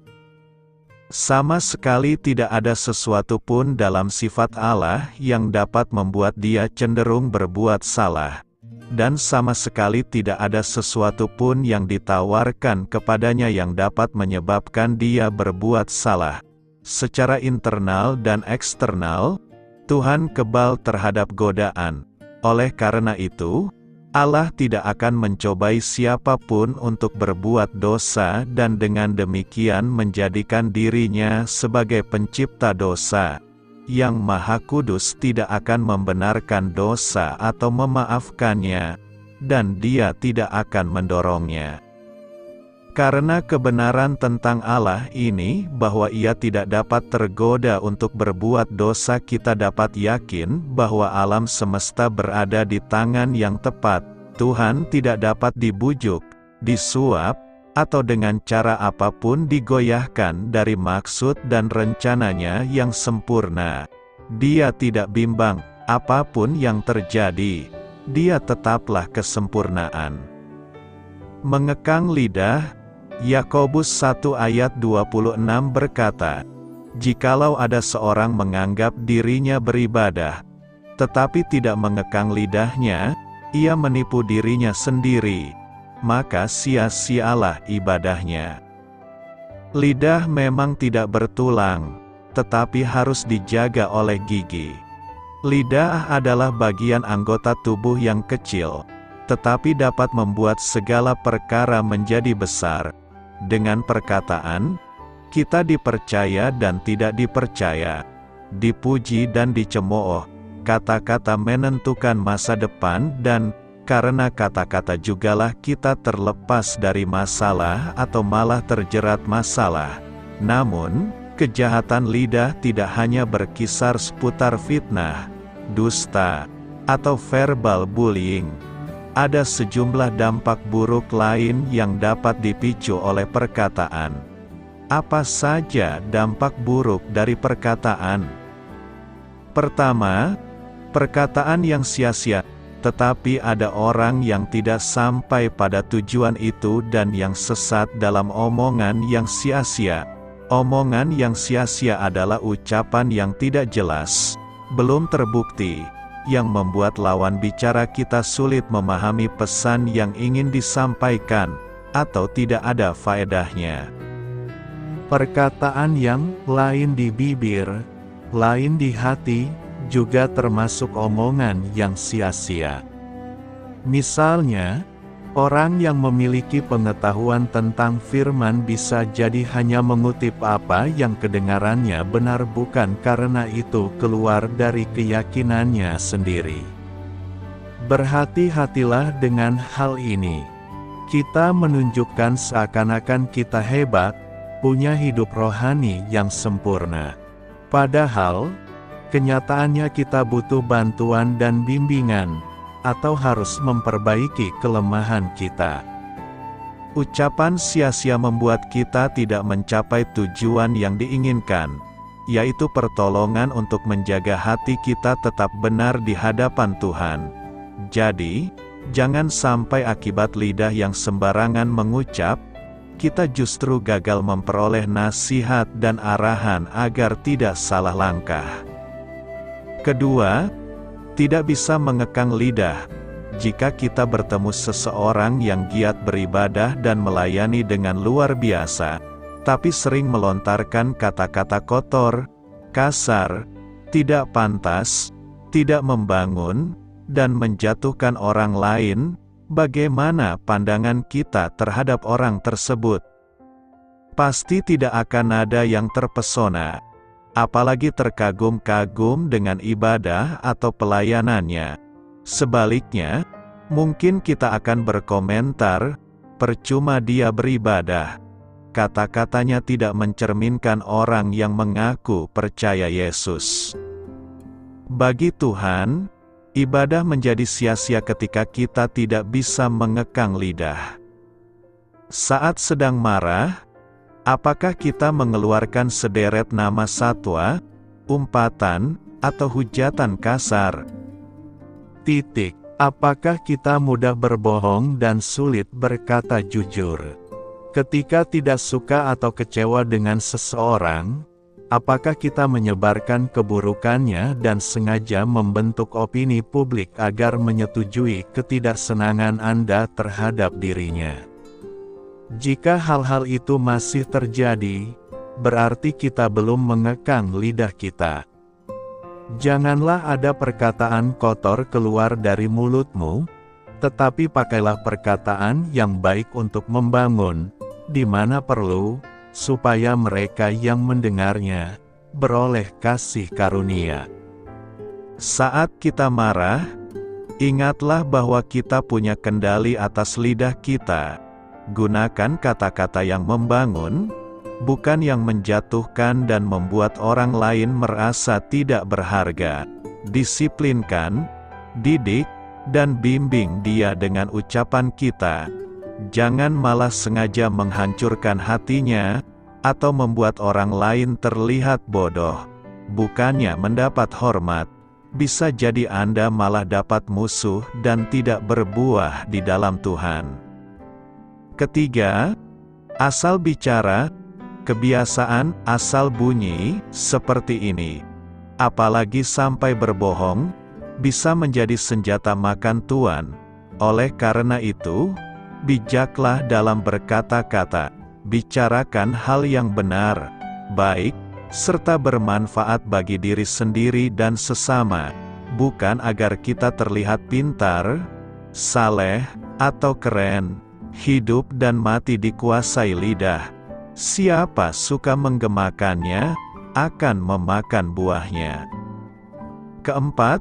Sama sekali tidak ada sesuatu pun dalam sifat Allah yang dapat membuat Dia cenderung berbuat salah. Dan sama sekali tidak ada sesuatu pun yang ditawarkan kepadanya yang dapat menyebabkan Dia berbuat salah. Secara internal dan eksternal, Tuhan kebal terhadap godaan. Oleh karena itu, Allah tidak akan mencobai siapapun untuk berbuat dosa dan dengan demikian menjadikan dirinya sebagai pencipta dosa. Yang Maha Kudus tidak akan membenarkan dosa atau memaafkannya, dan Dia tidak akan mendorongnya. Karena kebenaran tentang Allah ini bahwa Ia tidak dapat tergoda untuk berbuat dosa, kita dapat yakin bahwa alam semesta berada di tangan yang tepat. Tuhan tidak dapat dibujuk, disuap, atau dengan cara apapun digoyahkan dari maksud dan rencananya yang sempurna. Dia tidak bimbang, apapun yang terjadi, Dia tetaplah kesempurnaan. Mengekang lidah. Yakobus 1 ayat 26 berkata, "Jikalau ada seorang menganggap dirinya beribadah, tetapi tidak mengekang lidahnya, ia menipu dirinya sendiri, maka sia-sialah ibadahnya." Lidah memang tidak bertulang, tetapi harus dijaga oleh gigi. Lidah adalah bagian anggota tubuh yang kecil, tetapi dapat membuat segala perkara menjadi besar. Dengan perkataan, kita dipercaya dan tidak dipercaya, dipuji dan dicemooh. Kata-kata menentukan masa depan dan, karena kata-kata jugalah kita terlepas dari masalah atau malah terjerat masalah. Namun, kejahatan lidah tidak hanya berkisar seputar fitnah, dusta, atau verbal bullying. Ada sejumlah dampak buruk lain yang dapat dipicu oleh perkataan. Apa saja dampak buruk dari perkataan? Pertama, perkataan yang sia-sia. Tetapi ada orang yang tidak sampai pada tujuan itu dan yang sesat dalam omongan yang sia-sia. Omongan yang sia-sia adalah ucapan yang tidak jelas, belum terbukti, yang membuat lawan bicara kita sulit memahami pesan yang ingin disampaikan, atau tidak ada faedahnya. Perkataan yang lain di bibir, lain di hati, juga termasuk omongan yang sia-sia. Misalnya, orang yang memiliki pengetahuan tentang firman bisa jadi hanya mengutip apa yang kedengarannya benar bukan karena itu keluar dari keyakinannya sendiri. Berhati-hatilah dengan hal ini. Kita menunjukkan seakan-akan kita hebat, punya hidup rohani yang sempurna. Padahal, kenyataannya kita butuh bantuan dan bimbingan, atau harus memperbaiki kelemahan kita. Ucapan sia-sia membuat kita tidak mencapai tujuan yang diinginkan, yaitu pertolongan untuk menjaga hati kita tetap benar di hadapan Tuhan. Jadi, jangan sampai akibat lidah yang sembarangan mengucap, kita justru gagal memperoleh nasihat dan arahan agar tidak salah langkah. Kedua, tidak bisa mengekang lidah. Jika kita bertemu seseorang yang giat beribadah dan melayani dengan luar biasa, tapi sering melontarkan kata-kata kotor, kasar, tidak pantas, tidak membangun, dan menjatuhkan orang lain, bagaimana pandangan kita terhadap orang tersebut? Pasti tidak akan ada yang terpesona, apalagi terkagum-kagum dengan ibadah atau pelayanannya. Sebaliknya, mungkin kita akan berkomentar, percuma dia beribadah. Kata-katanya tidak mencerminkan orang yang mengaku percaya Yesus. Bagi Tuhan, ibadah menjadi sia-sia ketika kita tidak bisa mengekang lidah. Saat sedang marah, apakah kita mengeluarkan sederet nama satwa, umpatan, atau hujatan kasar? Apakah kita mudah berbohong dan sulit berkata jujur? Ketika tidak suka atau kecewa dengan seseorang, apakah kita menyebarkan keburukannya dan sengaja membentuk opini publik agar menyetujui ketidaksenangan Anda terhadap dirinya? Jika hal-hal itu masih terjadi, berarti kita belum mengekang lidah kita. Janganlah ada perkataan kotor keluar dari mulutmu, tetapi pakailah perkataan yang baik untuk membangun, di mana perlu, supaya mereka yang mendengarnya beroleh kasih karunia. Saat kita marah, ingatlah bahwa kita punya kendali atas lidah kita. Gunakan kata-kata yang membangun, bukan yang menjatuhkan dan membuat orang lain merasa tidak berharga. Disiplinkan, didik, dan bimbing dia dengan ucapan kita. Jangan malah sengaja menghancurkan hatinya, atau membuat orang lain terlihat bodoh. Bukannya mendapat hormat, bisa jadi Anda malah dapat musuh dan tidak berbuah di dalam Tuhan. Ketiga, asal bicara, kebiasaan asal bunyi seperti ini, apalagi sampai berbohong, bisa menjadi senjata makan tuan. Oleh karena itu, bijaklah dalam berkata-kata, bicarakan hal yang benar, baik, serta bermanfaat bagi diri sendiri dan sesama, bukan agar kita terlihat pintar, saleh, atau keren. Hidup dan mati dikuasai lidah. Siapa suka menggemakannya, akan memakan buahnya. Keempat,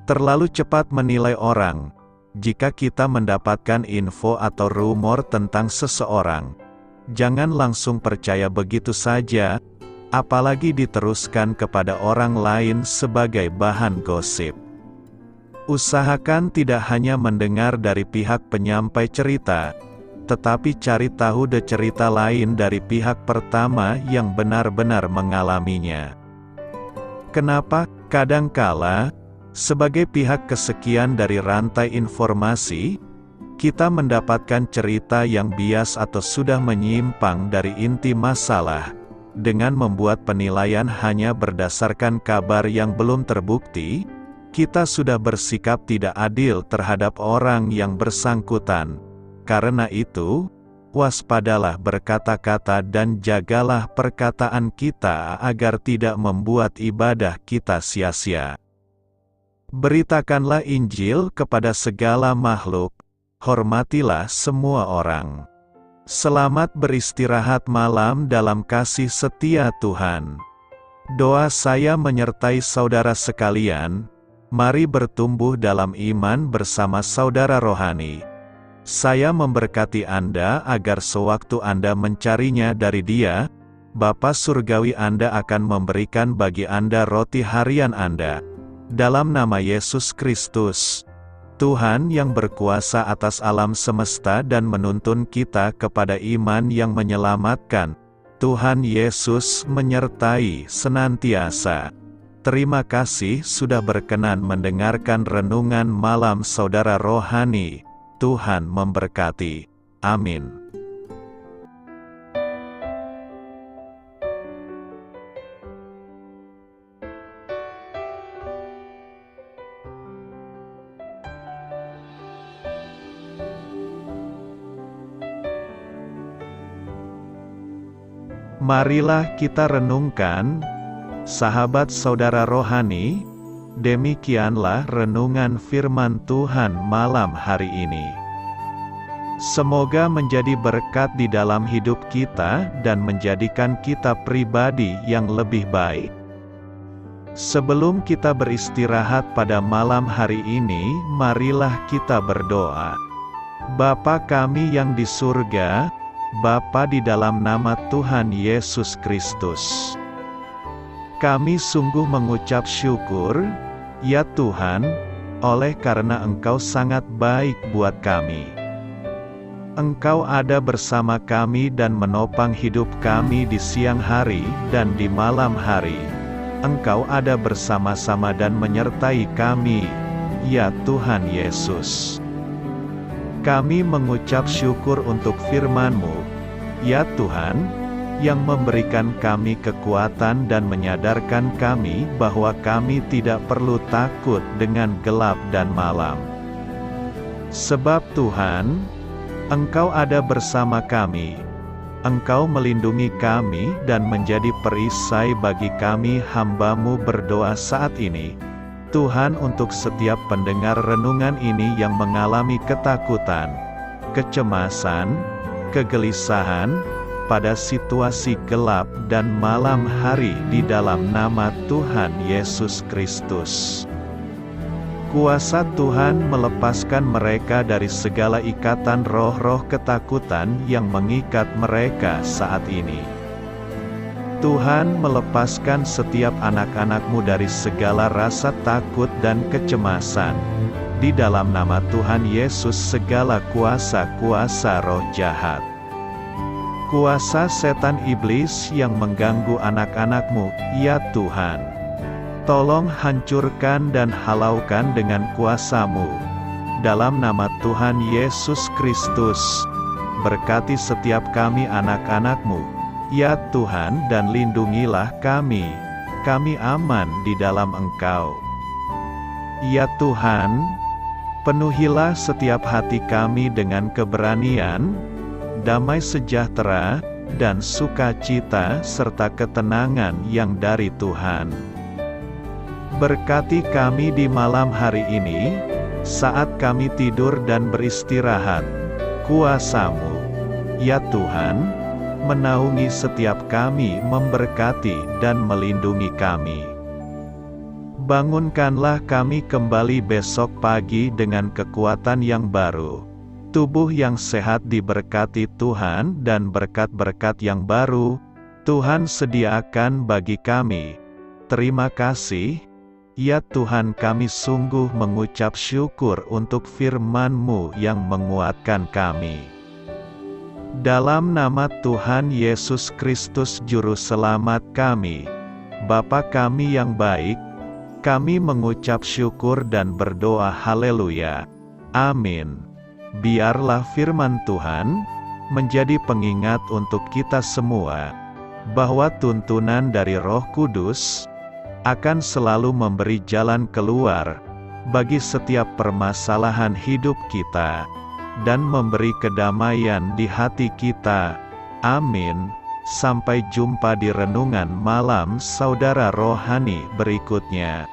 terlalu cepat menilai orang. Jika kita mendapatkan info atau rumor tentang seseorang, jangan langsung percaya begitu saja, apalagi diteruskan kepada orang lain sebagai bahan gosip. Usahakan tidak hanya mendengar dari pihak penyampai cerita, tetapi cari tahu cerita lain dari pihak pertama yang benar-benar mengalaminya. Kenapa? Kadangkala, sebagai pihak kesekian dari rantai informasi, kita mendapatkan cerita yang bias atau sudah menyimpang dari inti masalah, dengan membuat penilaian hanya berdasarkan kabar yang belum terbukti. Kita sudah bersikap tidak adil terhadap orang yang bersangkutan. Karena itu, waspadalah berkata-kata dan jagalah perkataan kita agar tidak membuat ibadah kita sia-sia. Beritakanlah Injil kepada segala makhluk, hormatilah semua orang. Selamat beristirahat malam dalam kasih setia Tuhan. Doa saya menyertai saudara sekalian, mari bertumbuh dalam iman bersama saudara rohani. Saya memberkati Anda agar sewaktu Anda mencarinya dari Dia, Bapa Surgawi Anda akan memberikan bagi Anda roti harian Anda. Dalam nama Yesus Kristus, Tuhan yang berkuasa atas alam semesta dan menuntun kita kepada iman yang menyelamatkan, Tuhan Yesus menyertai senantiasa. Terima kasih sudah berkenan mendengarkan renungan malam saudara rohani. Tuhan memberkati. Amin. Marilah kita renungkan, sahabat saudara rohani, demikianlah renungan firman Tuhan malam hari ini. Semoga menjadi berkat di dalam hidup kita dan menjadikan kita pribadi yang lebih baik. Sebelum kita beristirahat pada malam hari ini, marilah kita berdoa. Bapa kami yang di surga, Bapa di dalam nama Tuhan Yesus Kristus, kami sungguh mengucap syukur, ya Tuhan, oleh karena Engkau sangat baik buat kami. Engkau ada bersama kami dan menopang hidup kami di siang hari dan di malam hari. Engkau ada bersama-sama dan menyertai kami, ya Tuhan Yesus. Kami mengucap syukur untuk firman-Mu, ya Tuhan, yang memberikan kami kekuatan dan menyadarkan kami bahwa kami tidak perlu takut dengan gelap dan malam. Sebab Tuhan, Engkau ada bersama kami. Engkau melindungi kami dan menjadi perisai bagi kami hamba-Mu berdoa saat ini. Tuhan, untuk setiap pendengar renungan ini yang mengalami ketakutan, kecemasan, kegelisahan, pada situasi gelap dan malam hari di dalam nama Tuhan Yesus Kristus. Kuasa Tuhan melepaskan mereka dari segala ikatan roh-roh ketakutan yang mengikat mereka saat ini. Tuhan melepaskan setiap anak-anak-Mu dari segala rasa takut dan kecemasan. Di dalam nama Tuhan Yesus segala kuasa-kuasa roh jahat, kuasa setan iblis yang mengganggu anak-anak-Mu, ya Tuhan, tolong hancurkan dan halaukan dengan kuasa-Mu. Dalam nama Tuhan Yesus Kristus, berkati setiap kami anak-anak-Mu, ya Tuhan, dan lindungilah kami. Kami aman di dalam Engkau. Ya Tuhan, penuhilah setiap hati kami dengan keberanian, damai sejahtera, dan sukacita serta ketenangan yang dari Tuhan. Berkati kami di malam hari ini, saat kami tidur dan beristirahat. Kuasa-Mu, ya Tuhan, menaungi setiap kami, memberkati dan melindungi kami. Bangunkanlah kami kembali besok pagi dengan kekuatan yang baru, tubuh yang sehat diberkati Tuhan, dan berkat-berkat yang baru Tuhan sediakan bagi kami. Terima kasih, ya Tuhan, kami sungguh mengucap syukur untuk firman-Mu yang menguatkan kami. Dalam nama Tuhan Yesus Kristus Juru Selamat kami, Bapa kami yang baik, kami mengucap syukur dan berdoa haleluya. Amin. Biarlah firman Tuhan menjadi pengingat untuk kita semua, bahwa tuntunan dari Roh Kudus akan selalu memberi jalan keluar bagi setiap permasalahan hidup kita, dan memberi kedamaian di hati kita. Amin. Sampai jumpa di renungan malam saudara rohani berikutnya.